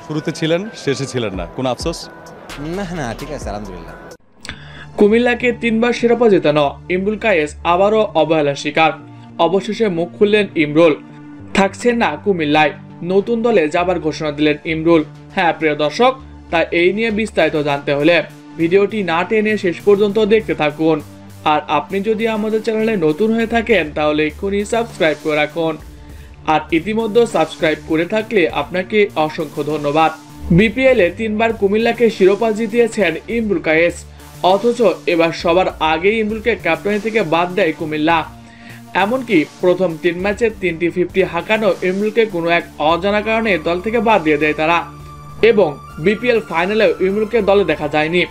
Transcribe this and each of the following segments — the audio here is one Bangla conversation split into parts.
শুরুতে ছিলেন, শেষে ছিলেন না, কোনো আফসোস? না না, ঠিক আছে আলহামদুলিল্লাহ। কুমিল্লাকে 3 বার শিরোপা জেতানো ইমরুল কায়েস আবারও অবহেলার শিকার। অবশেষে মুখ খুললেন ইমরুল, থাকছেন না কুমিল্লায়, নতুন দলে যাবার ঘোষণা দিলেন ইমরুল। হ্যাঁ প্রিয় দর্শক, তাই এই নিয়ে বিস্তারিত জানতে হলে ভিডিওটি না টেনে শেষ পর্যন্ত দেখতে থাকুন। আর আপনি যদি আমাদের চ্যানেলে নতুন হয়ে থাকেন তাহলে এক্ষুনি সাবস্ক্রাইব করে রাখুন। আর ইতিমধ্যে সাবস্ক্রাইব করে থাকলে আপনাকে অসংখ্য ধন্যবাদ। বিপিএল এ 3 বার কুমিল্লাকে শিরোপা জিতিয়েছেন ইমরুল কায়েস, অথচ এবার সবার আগে ইমরুলকে ক্যাপ্টেনি থেকে বাদ দেয় কুমিল্লা। এমনকি প্রথম 3 ম্যাচে 3টি 50 হাঁকানো ইমরুলকে কোনো এক অজানা কারণে দল থেকে বাদ দিয়ে দেয় তারা, এবং বিপিএল ফাইনালেও ইমরুলকে দলে দেখা যায়নি।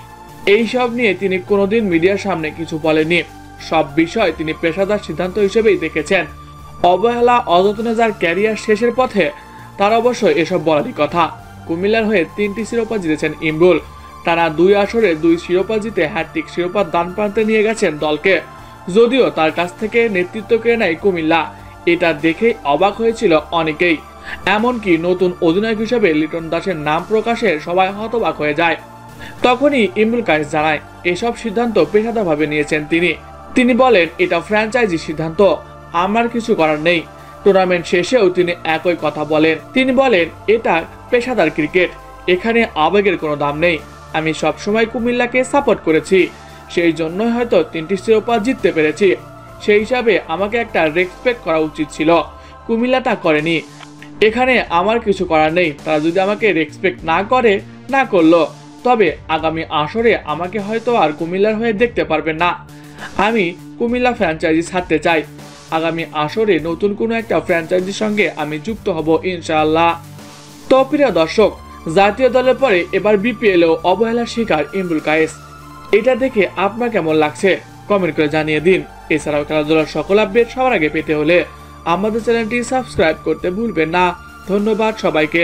এইসব নিয়ে তিনি কোনোদিন মিডিয়ার সামনে কিছু বলেননি, সব বিষয় তিনি পেশাদার সিদ্ধান্ত হিসেবেই দেখেছেন। অবহেলা অযত্নে যার ক্যারিয়ার শেষের পথে, তার অবশ্যই এসব বলারই কথা। কুমিল্লার হয়ে 3টি শিরোপা জিতেছেন ইমরুল, টানা 2 আসরে 2 শিরোপা জিতে হ্যাট্রিক শিরোপা দান প্রান্তে নিয়ে গেছেন দলকে। যদিও তার কাছ থেকে নেতৃত্ব কেড়ে নেয় কুমিল্লা, এটা দেখেই অবাক হয়েছিল অনেকেই। এমনকি নতুন অধিনায়ক হিসেবে লিটন দাসের নাম প্রকাশে সবাই হতবাক হয়ে যায়। তখনই ইমরুল কায়েস জানায় এসব সিদ্ধান্ত পেশাদারভাবে নিয়েছেন তিনি বলেন এটা ফ্র্যাঞ্চাইজি সিদ্ধান্ত, আমার কিছু করার নেই। টুর্নামেন্ট শেষেও তিনি একই কথা বলেন, তিনি বলেন এটা পেশাদার ক্রিকেট, এখানে আবেগের কোনো দাম নেই। আমি সবসময় কুমিল্লাকে সাপোর্ট করেছি, সেই জন্যই হয়তো 3টি শিরোপা জিততে পেরেছি। সেই হিসাবে আমাকে একটা রেসপেক্ট করা উচিত ছিল, কুমিল্লা তা করেনি। এখানে আমার কিছু করার নেই, তারা যদি আমাকে রেসপেক্ট না করে, না করলো, তবে আগামী আসরে আমাকে হয়তো আর কুমিল্লার হয়ে দেখতে পারবেন না। আমি কুমিল্লা ফ্র্যাঞ্চাইজি ছাড়তে চাই, আগামী আসরে নতুন কোনো একটা ফ্র্যাঞ্চাইজির সঙ্গে আমি যুক্ত হব ইনশাআল্লাহ। তো প্রিয় দর্শক, জাতীয় দলের পরে এবার বিপিএলেও অবহেলার শিকার ইমরুল কায়েস, এটা দেখে আপনার কেমন লাগছে কমেন্ট করে জানিয়ে দিন। এছাড়াও খেলাধুলার সকল আপডেট সবার আগে পেতে হলে আমাদের চ্যানেলটি সাবস্ক্রাইব করতে ভুলবেন না। ধন্যবাদ সবাইকে।